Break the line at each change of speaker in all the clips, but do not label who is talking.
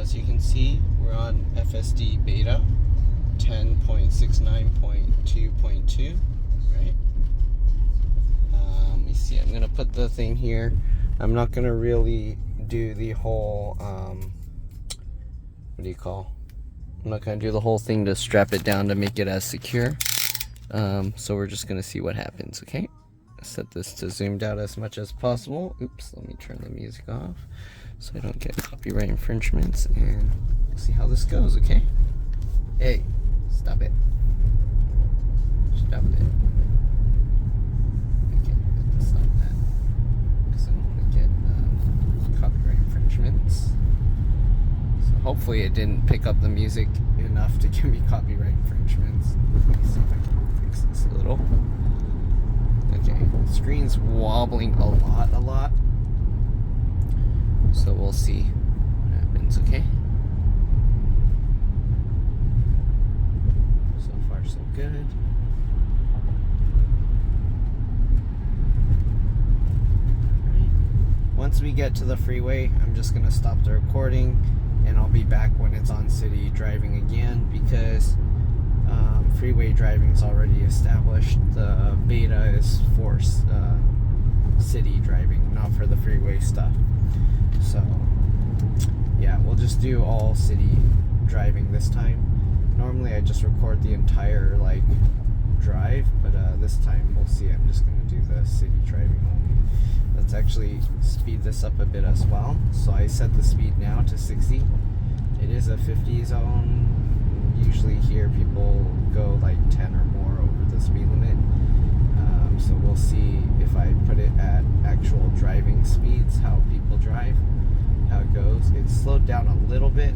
as you can see, we're on FSD beta 10.69.2.2, right? Let me see, I'm gonna put the thing here. I'm not gonna really do the whole, what do you call? I'm not gonna do the whole thing to strap it down to make it as secure. So we're just gonna see what happens, okay? Set this to zoomed out as much as possible. Oops, let me turn the music off so I don't get copyright infringements, and see how this goes, okay? Hey, stop it. Stop it. Okay, stop that, because I don't want to get copyright infringements. So hopefully it didn't pick up the music enough to give me copyright infringements. Let me see if I can fix this a little. Okay, the screen's wobbling a lot. So we'll see what happens, okay? So far, so good. Alright. Once we get to the freeway, I'm just gonna stop the recording and I'll be back when it's on city driving again, because freeway driving is already established. The beta is for city driving, not for the freeway stuff. So yeah, we'll just do all city driving this time. Normally I just record the entire like drive, but this time we'll see. I'm just going to do the city driving only. Let's actually speed this up a bit as well. So I set the speed now to 60. It is a 50 zone. Usually here people go like 10 or more over the speed limit. So we'll see if I put it at actual driving speeds, how people drive, how it goes. It slowed down a little bit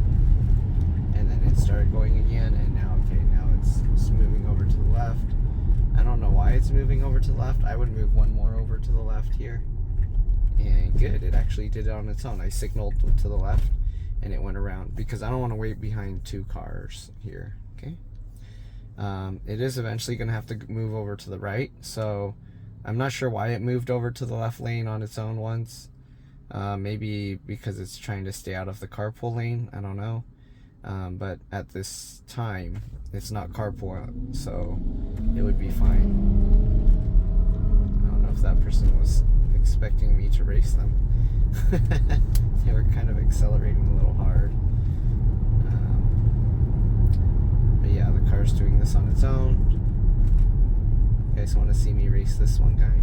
and then it started going again, and now it's moving over to the left. I don't know why it's moving over to the left. I would move one more over to the left here, and good, it actually did it on its own. I signaled to the left and it went around because I don't want to wait behind two cars here, okay? It is eventually going to have to move over to the right, so I'm not sure why it moved over to the left lane on its own once. Maybe because it's trying to stay out of the carpool lane, I don't know. But at this time, it's not carpool, so it would be fine. I don't know if that person was expecting me to race them. They were kind of accelerating a little hard. But yeah, the car's doing this on its own. You guys want to see me race this one guy?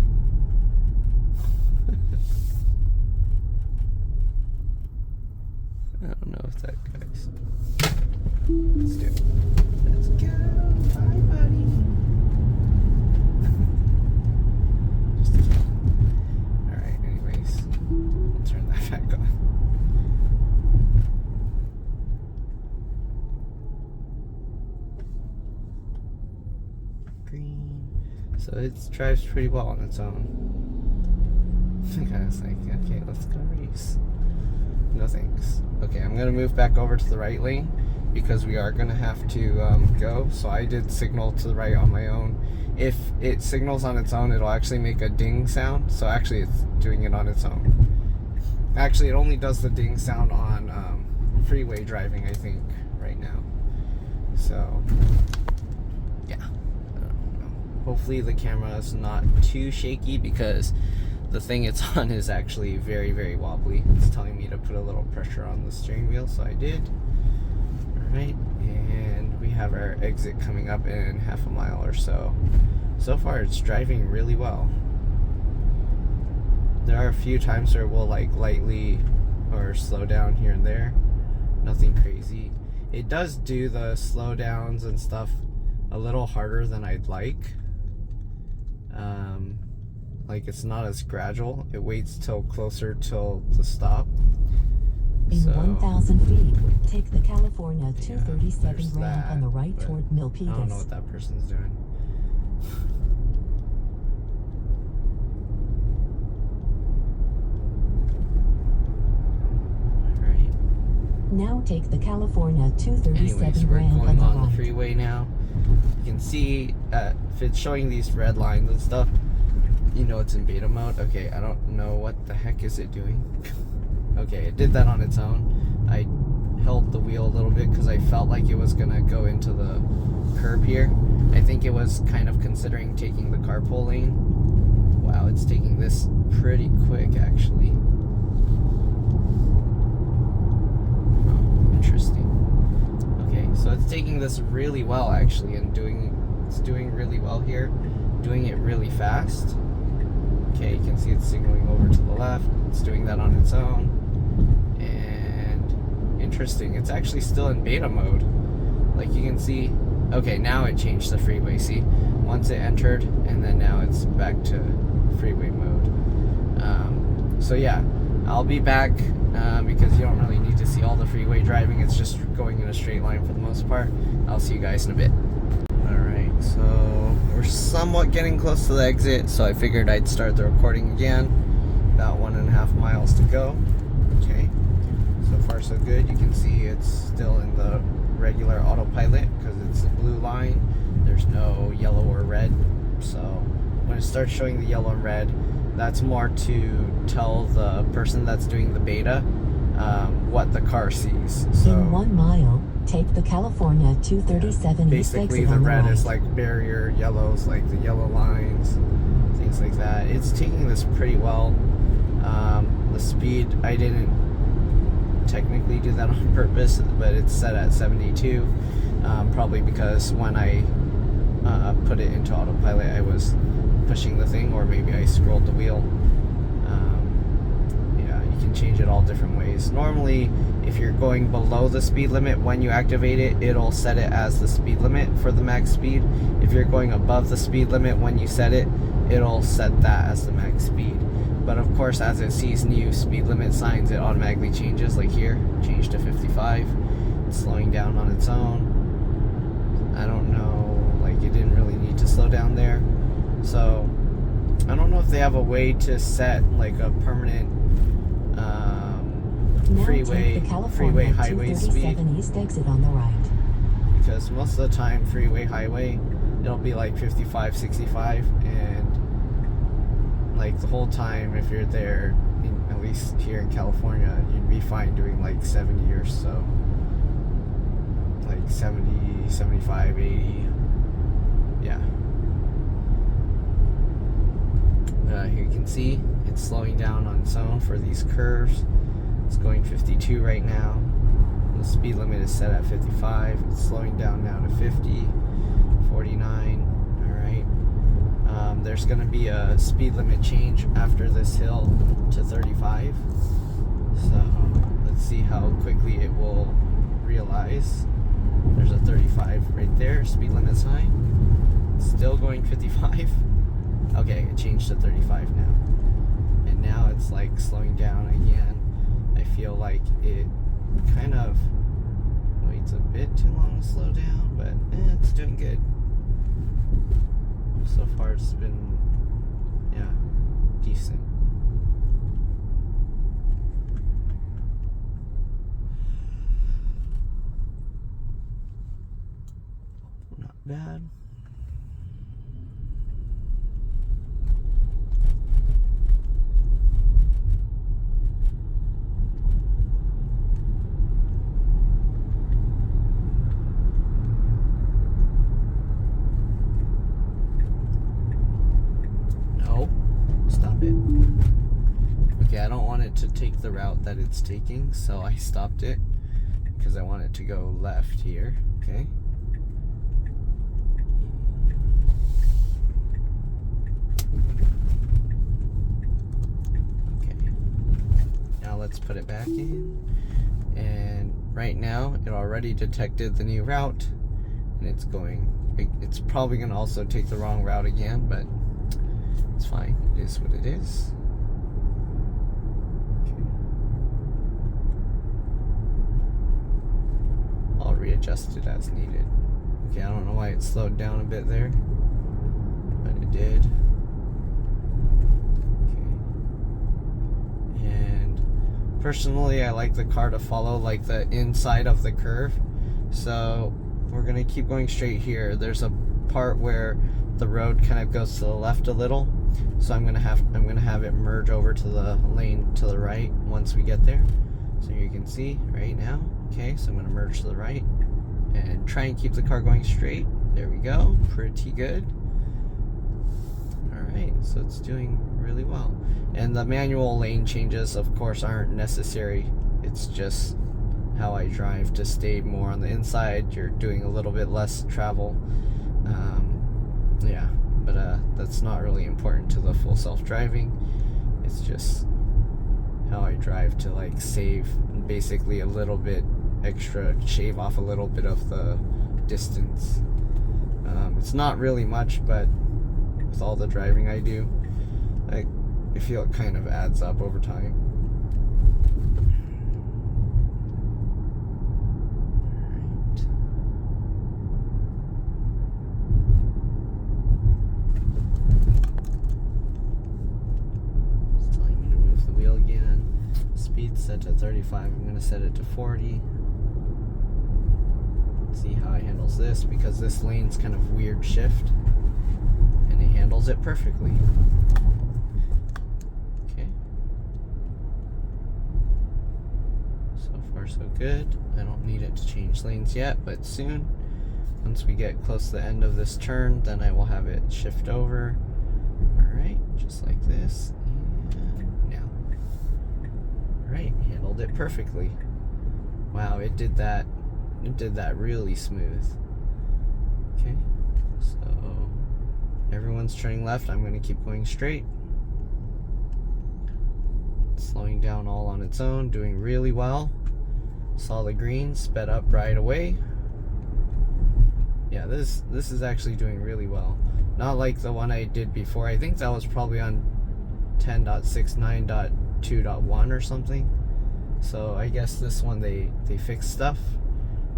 I don't know if that guy's... Let's do it. Let's go. Bye, buddy. Just a kidding. Alright, anyways. I'll turn that back on. Green. So it drives pretty well on its own. The guy was like, okay, let's go race. No thanks. Okay, I'm gonna move back over to the right lane because we are gonna have to go. So I did signal to the right on my own. If it signals on its own, it'll actually make a ding sound. So actually it's doing it on its own. Actually, it only does the ding sound on freeway driving, I think, right now. So yeah, I don't know. Hopefully the camera is not too shaky, because the thing it's on is actually very, very wobbly. It's telling me to put a little pressure on the steering wheel, so I did. Alright, and we have our exit coming up in half a mile or so. So far it's driving really well. There are a few times where we'll like lightly or slow down here and there. Nothing crazy. It does do the slowdowns and stuff a little harder than I'd like. Like it's not as gradual. It waits till closer till the stop.
In 1,000 feet, take the California 237 ramp
that,
on the right toward Milpitas.
I don't know what that person's doing. Alright.
Now take the California 237
Anyways, we're
ramp
going
on the
on
right.
the freeway now. You can see if it's showing these red lines and stuff, you know it's in beta mode. Okay, I don't know what the heck is it doing. Okay, it did that on its own. I held the wheel a little bit because I felt like it was gonna go into the curb here. I think it was kind of considering taking the carpool lane. Wow, it's taking this pretty quick actually. Oh, interesting. Okay, so it's taking this really well actually, and it's doing really well here, doing it really fast. Okay, you can see it's signaling over to the left. It's doing that on its own. And interesting, it's actually still in beta mode. Like you can see, okay, now it changed the freeway, see? Once it entered, and then now it's back to freeway mode. So yeah, I'll be back because you don't really need to see all the freeway driving. It's just going in a straight line for the most part. I'll see you guys in a bit. Alright, so we're somewhat getting close to the exit, so I figured I'd start the recording again. About 1.5 miles to go. Okay, so far so good. You can see it's still in the regular autopilot because it's the blue line. There's no yellow or red. So when it starts showing the yellow and red, that's more to tell the person that's doing the beta what the car sees. So
in 1 mile, take the California 237 east exit
basically
on
the
the
red
right.
is like barrier, yellows like the yellow lines, things like that. It's taking this pretty well. The speed, I didn't technically do that on purpose, but it's set at 72, probably because when I put it into autopilot I was pushing the thing, or maybe I scrolled the wheel. Yeah, you can change it all different ways. Normally if you're going below the speed limit, when you activate it, it'll set it as the speed limit for the max speed. If you're going above the speed limit when you set it, it'll set that as the max speed. But of course, as it sees new speed limit signs, it automatically changes. Like here, change to 55. It's slowing down on its own. I don't know, like it didn't really need to slow down there. So I don't know if they have a way to set like a permanent freeway highway speed.
East exit on the right.
Because most of the time freeway highway, it'll be like 55, 65, and like the whole time if you're there, at least here in California, you'd be fine doing like 70 or so. Like 70, 75, 80. Yeah. Here you can see it's slowing down on its own for these curves. It's going 52 right now. The speed limit is set at 55. It's slowing down now to 50, 49. Alright. There's going to be a speed limit change after this hill to 35. So let's see how quickly it will realize. There's a 35 right there, speed limit sign. It's still going 55. Okay, it changed to 35 now. And now it's like slowing down again. I feel like it kind of waits a bit too long to slow down, but it's doing good. So far it's been, yeah, decent. Not bad. Okay, I don't want it to take the route that it's taking, so I stopped it because I want it to go left here. Okay. Okay. Now let's put it back in. And right now it already detected the new route, and it's going. It's probably going to also take the wrong route again, but it's fine. It is what it is. Okay. I'll readjust it as needed. Okay, I don't know why it slowed down a bit there, but it did. Okay. And personally, I like the car to follow like the inside of the curve. So we're gonna keep going straight here. There's a part where the road kind of goes to the left a little, so I'm gonna have it merge over to the lane to the right once we get there. So you can see right now. Okay, so I'm going to merge to the right and try and keep the car going straight. There we go. Pretty good. Alright, so it's doing really well. And the manual lane changes, of course, aren't necessary. It's just how I drive to stay more on the inside. You're doing a little bit less travel. Yeah, but that's not really important to the full self-driving. It's just how I drive to like save basically a little bit extra, shave off a little bit of the distance. It's not really much, but with all the driving I do, I feel it kind of adds up over time. Speed set to 35. I'm going to set it to 40. Let's see how it handles this, because this lane's kind of weird shift and it handles it perfectly. Okay. So far so good. I don't need it to change lanes yet, but soon. Once we get close to the end of this turn, then I will have it shift over. Alright, just like this. Right, handled it perfectly. Wow, it did that really smooth. Okay, so everyone's turning left. I'm going to keep going straight. Slowing down all on its own, doing really well. Saw the green, sped up right away. Yeah, this is actually doing really well. Not like the one I did before. I think that was probably on 10.69.2.1 or something. So I guess this one they fixed stuff,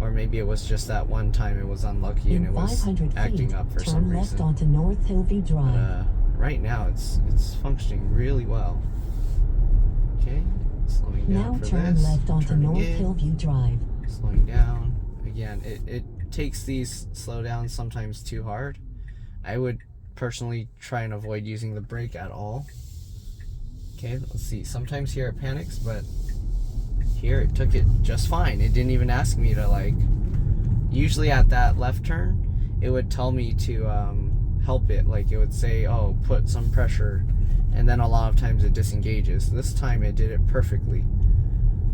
or maybe it was just that one time it was unlucky and it was acting up for some reason.
Turn left onto North Hillview Drive.
But right now it's functioning really well. Okay, slowing down
now
for
turn
this.
left onto
Turning
North
in,
Hillview Drive.
slowing down. Again, it takes these slowdowns sometimes too hard. I would personally try and avoid using the brake at all. Okay, let's see. Sometimes here it panics, but here it took it just fine. It didn't even ask me to, like, usually at that left turn, it would tell me to help it. Like, it would say, oh, put some pressure, and then a lot of times it disengages. This time it did it perfectly.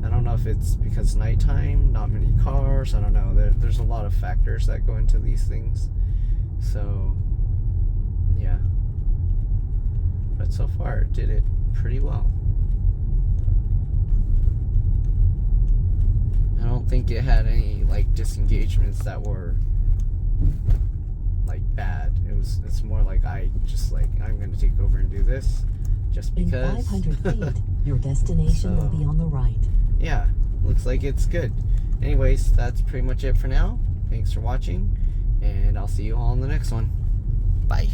I don't know if it's because nighttime, not many cars, I don't know. There's a lot of factors that go into these things. So, yeah. But so far, it did it pretty well. I don't think it had any like disengagements that were like bad. It's more like I'm gonna take over and do this just because.
In 500 feet, your destination will be on the right.
Yeah, looks like it's good. Anyways, that's pretty much it for now. Thanks for watching, and I'll see you all in the next one. Bye.